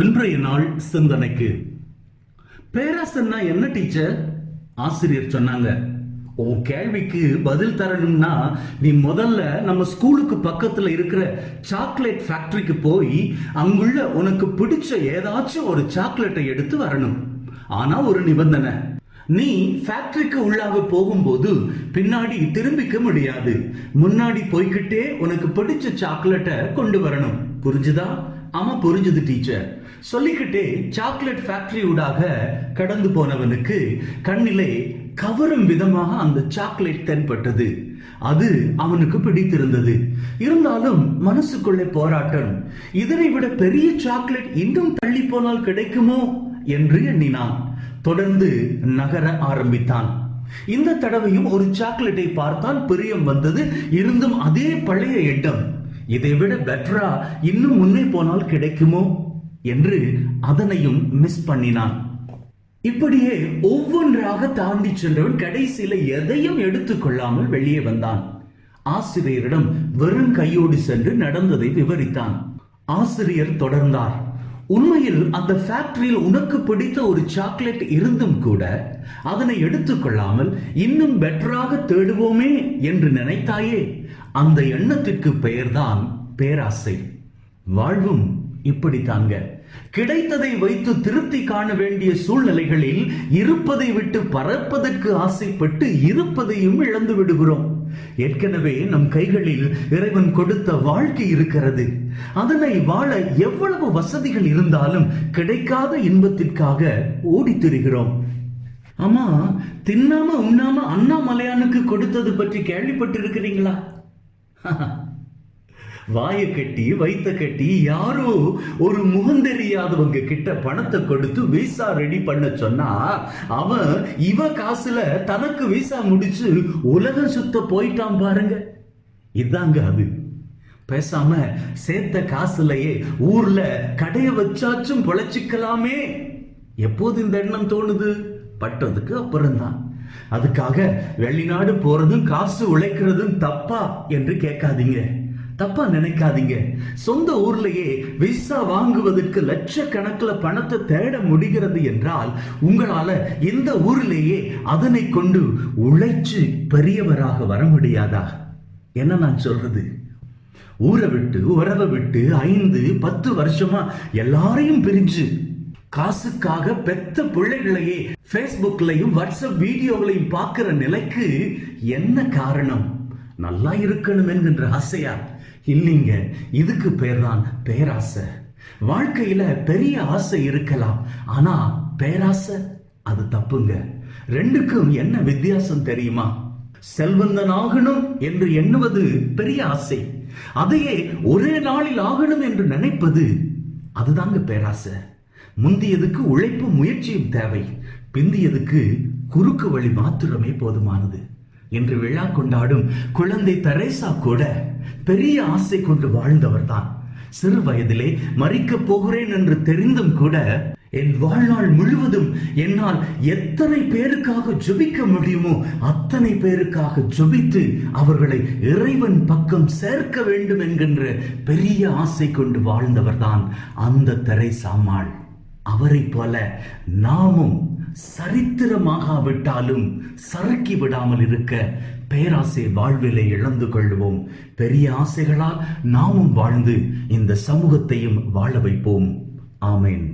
இன்றைய நாள் சிந்தனைக்கு பேராசன்னா என்ன டீச்சர்? ஆசிரியர் சொன்னாங்க, உன் கேள்விக்கு பதில் தரணும்னா நீ முதல்ல நம்ம ஸ்கூலுக்கு பக்கத்துல இருக்கிற சாக்லேட் ஃபேக்டரிக்கு போய் அங்குள்ள உனக்கு பிடிச்ச ஏதாச்சும் ஒரு சாக்லேட்டை எடுத்து வரணும். ஆனா ஒரு நிபந்தனை, நீ ஃபேக்டரிக்கு உள்ளாக போகும்போது பின்னாடி திரும்பிக்க முடியாது. முன்னாடி போய்கிட்டே உனக்கு பிடிச்ச சாக்லேட்டை கொண்டு வரணும். புரிஞ்சுதா? ஆமா புரிஞ்சுது டீச்சர். சொல்லிக்கிட்டே சாக்லேட் ஃபேக்டரி ஊடாக கடந்து போனவனுக்கு கண்ணிலே கவரும் விதமாக அந்த சாக்லேட் தென்பட்டது. அது அவனுக்கு பிடித்திருந்தது. இருந்தாலும் மனசுக்குள்ளே போராட்டம். இதனை விட பெரிய சாக்லேட் இன்னும் தள்ளி போனால் கிடைக்குமோ என்று எண்ணினான். தொடர்ந்து நகர ஆரம்பித்தான். இந்த தடவையும் ஒரு சாக்லேட்டை பார்த்தான். பிரியம் வந்தது. இருந்தும் அதே பழைய எண்ணம், இதைவிட பெட்டரா இன்னும் முன்னே போனால் கிடைக்குமோ என்று அதனையும் மிஸ் பண்ணினான். இப்படியே ஒவ்வொன்றாக தாண்டி சென்றவன் கடைசியில எதையும் எடுத்துக்கொள்ளாமல் வெளியே வந்தான். ஆசிரியரிடம் வெறும் கையோடு சென்று நடந்ததை விவரித்தான். ஆசிரியர் தொடர்ந்தார், உண்மையில் அந்த ஃபேக்டரியில் உனக்கு பிடித்த ஒரு சாக்லேட் இருந்தும் கூட அதனை எடுத்துக்கொள்ளாமல் இன்னும் பெட்டராக தேடுவோமே என்று நினைத்தாயே, அந்த எண்ணத்திற்கு பெயர்தான் பேராசை. வாழ்வும் இப்படித்தாங்க. கிடைத்ததை வைத்து திருப்தி காண வேண்டிய சூழ்நிலைகளில் இருப்பதை விட்டு பறப்பதற்கு ஆசைப்பட்டு இருப்பதையும் இழந்து விடுகிறோம். ஏற்கனவே நம் கைகளில் இறைவன் கொடுத்த வாழ்க்கை இருக்கிறது. அதனை வாழ எவ்வளவு வசதிகள் இருந்தாலும் கிடைக்காத இன்பத்திற்காக ஓடி திரிகிறோம். ஆமா, தின்னாம உண்ணாம அண்ணாமலையானுக்கு கொடுத்தது பற்றி கேள்விப்பட்டிருக்கிறீங்களா? வாய கட்டி வைத்த கட்டி யாரோ ஒரு முகந்தெரியாதவங்க கிட்ட பணத்தை கொடுத்து விசா ரெடி பண்ண சொன்னா அவன் இவ காசுல தனக்கு விசா முடிச்சு உலகம் சுத்த போயிட்டான் பாருங்க. இதாங்க அது. பேசாம சேர்த்த காசுலயே ஊர்ல கடைய வச்சாச்சும் பொழைச்சிக்கலாமே. எப்போது இந்த எண்ணம் தோணுது? பட்டதுக்கு அப்புறம்தான். அதுக்காக வெளிநாடு போறதும் காசு உழைக்கிறதும் தப்பா என்று கேட்காதீங்க, தப்பா நினைக்காதீங்க. சொந்த ஊர்லயே விசா வாங்குவதற்கு லட்சக்கணக்கில் பணத்தை தேட முடிகிறது என்றால் உங்களால இந்த ஊர்லேயே அதனை கொண்டு உழைச்சு பெரியவராக வர முடியாதா? என்ன நான் சொல்றது? ஊரை விட்டு உறவை விட்டு 5-10 வருஷமா எல்லாரையும் பிரிஞ்சு காசுக்காக பெத்த பிள்ளைகளையே பேஸ்புக்லையும் வாட்ஸ்அப் வீடியோகளையும் பார்க்கிற நிலைக்கு என்ன காரணம்? நல்லா இருக்கணும் என்கின்ற ஆசையா? இல்லைங்க, இதுக்கு பேர் தான் பேராசை. வாழ்க்கையில பெரிய ஆசை இருக்கலாம், ஆனா பேராசை அது தப்புங்க. ரெண்டுக்கும் என்ன வித்தியாசம் தெரியுமா? செல்வந்தன் ஆகணும் என்று எண்ணுவது பெரிய ஆசை. அதையே ஒரே நாளில் ஆகணும் என்று நினைப்பது அதுதாங்க பேராசை. முந்தியதுக்கு உழைப்பும் முயற்சியும் தேவை, பிந்தியதுக்கு குறுக்கு வழி மாத்திரமே போதுமானது என்று விழா கொண்டாடும் குழந்தை தெரேசா கூட பெரிய ஆசை கொண்டு வாழ்ந்தவர் தான். சிறு வயதிலே மரிக்க போகிறேன் என்று தெரிந்தும் கூட என் வாழ்நாள் முழுவதும் என்னால் எத்தனை பேருக்காக ஜெபிக்க முடியுமோ அத்தனை பேருக்காக ஜெபித்து அவர்களை இறைவன் பக்கம் சேர்க்க வேண்டும் என்கின்ற பெரிய ஆசை கொண்டு வாழ்ந்தவர் தான் அந்த தெரேசாம்மாள். அவரை போல நாமும் சரித்திரமாகாவிட்டாலும் சறுக்கி விடாமல் இருக்க பேராசை வாழ்விலை இழந்து கொள்வோம். பெரிய ஆசைகளால் நாமும் வாழ்ந்து இந்த சமூகத்தையும் வாழ வைப்போம். ஆமேன்.